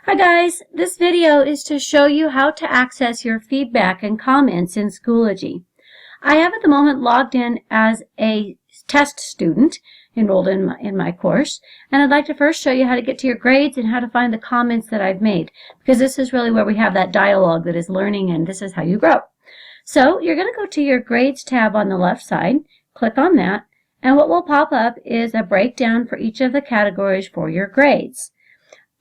Hi guys, this video is to show you how to access your feedback and comments in Schoology. I have at the moment logged in as a test student enrolled in my course, and I'd like to first show you how to get to your grades and how to find the comments that I've made, because this is really where we have that dialogue that is learning, and this is how you grow. So you're going to go to your grades tab on the left side, click on that, and what will pop up is a breakdown for each of the categories for your grades.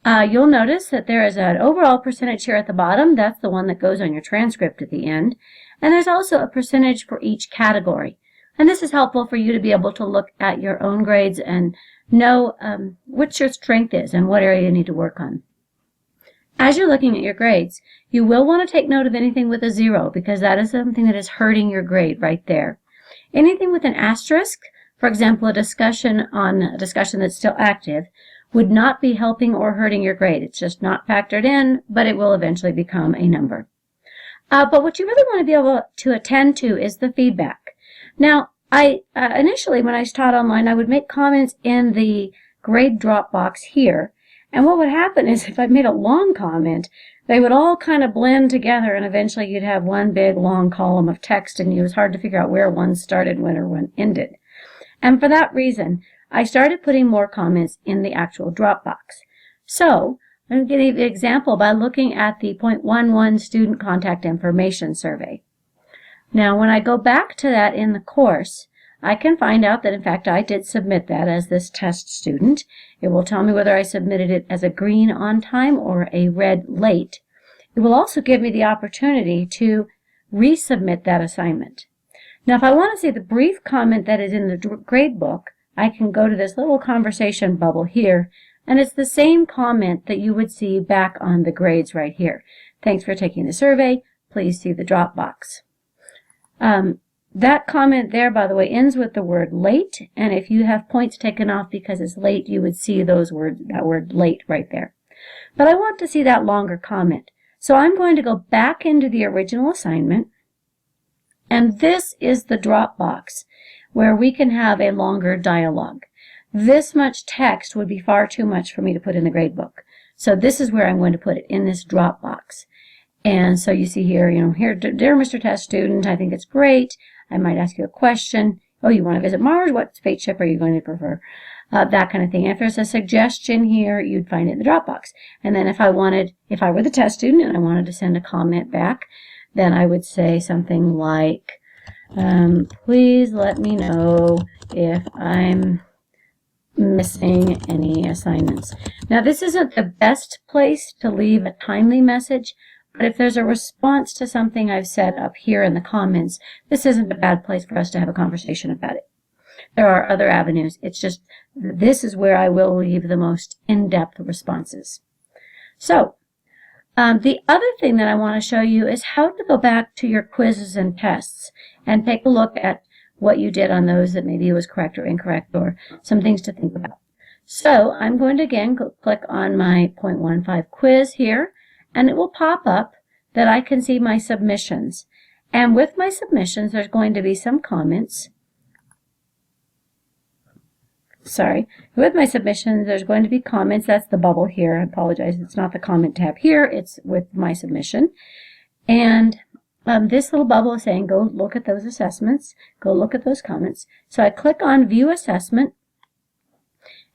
You'll notice that there is an overall percentage here at the bottom. That's the one that goes on your transcript at the end. And there's also a percentage for each category. And this is helpful for you to be able to look at your own grades and know what your strength is and what area you need to work on. As you're looking at your grades, you will want to take note of anything with a 0 because that is something that is hurting your grade right there. Anything with an asterisk, for example, a discussion that's still active, would not be helping or hurting your grade. It's just not factored in, but it will eventually become a number. But what you really want to be able to attend to is the feedback. Now, initially when I taught online, I would make comments in the grade Dropbox here. And what would happen is if I made a long comment, they would all kind of blend together, and eventually you'd have one big long column of text, and it was hard to figure out where one started, when or when ended. And for that reason, I started putting more comments in the actual Dropbox. So, I'm going to give you an example by looking at the 0.11 Student Contact Information Survey. Now, when I go back to that in the course, I can find out that, in fact, I did submit that as this test student. It will tell me whether I submitted it as a green on time or a red late. It will also give me the opportunity to resubmit that assignment. Now, if I want to see the brief comment that is in the grade book, I can go to this little conversation bubble here, and it's the same comment that you would see back on the grades right here. Thanks for taking the survey. Please see the Dropbox. That comment there, by the way, ends with the word late, and if you have points taken off because it's late, you would see that word late right there. But I want to see that longer comment. So I'm going to go back into the original assignment, and this is the Dropbox, where we can have a longer dialogue. This much text would be far too much for me to put in the gradebook. So this is where I'm going to put it, in this Dropbox. And so you see here, here, dear Mr. Test Student, I think it's great. I might ask you a question. Oh, you want to visit Mars? What spaceship are you going to prefer? That kind of thing. If there's a suggestion here, you'd find it in the Dropbox. And then if I were the test student and I wanted to send a comment back, then I would say something like, please let me know if I'm missing any assignments. Now, this isn't the best place to leave a timely message, but if there's a response to something I've said up here in the comments, this isn't a bad place for us to have a conversation about it. There are other avenues. It's just, this is where I will leave the most in-depth responses. So, the other thing that I want to show you is how to go back to your quizzes and tests and take a look at what you did on those that maybe was correct or incorrect, or some things to think about. So I'm going to again click on my 0.15 quiz here, and it will pop up that I can see my submissions. And with my submissions, there's going to be some comments. With my submissions, there's going to be comments. That's the bubble here. I apologize. It's not the comment tab here. It's with my submission. And this little bubble is saying, go look at those assessments. Go look at those comments. So I click on View Assessment,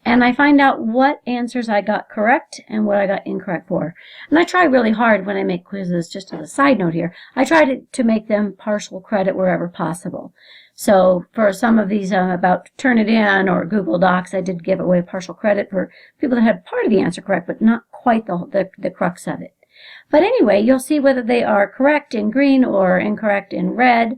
and I find out what answers I got correct and what I got incorrect for. And I try really hard when I make quizzes, just as a side note here, I try to make them partial credit wherever possible. So for some of these about Turnitin or Google Docs, I did give away partial credit for people that had part of the answer correct, but not quite the crux of it. But anyway, you'll see whether they are correct in green or incorrect in red,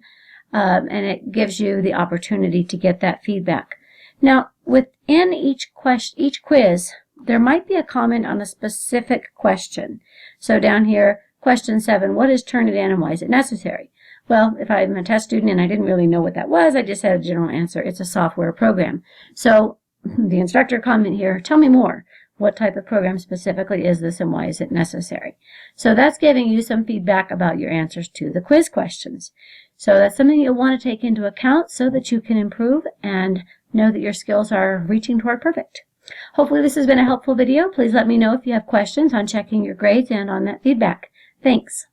and it gives you the opportunity to get that feedback. Now, within each quiz, there might be a comment on a specific question. So down here, question 7, what is Turnitin and why is it necessary? Well, if I'm a test student and I didn't really know what that was, I just had a general answer. It's a software program. So the instructor comment here, tell me more. What type of program specifically is this and why is it necessary? So that's giving you some feedback about your answers to the quiz questions. So that's something you'll want to take into account so that you can improve and know that your skills are reaching toward perfect. Hopefully this has been a helpful video. Please let me know if you have questions on checking your grades and on that feedback. Thanks.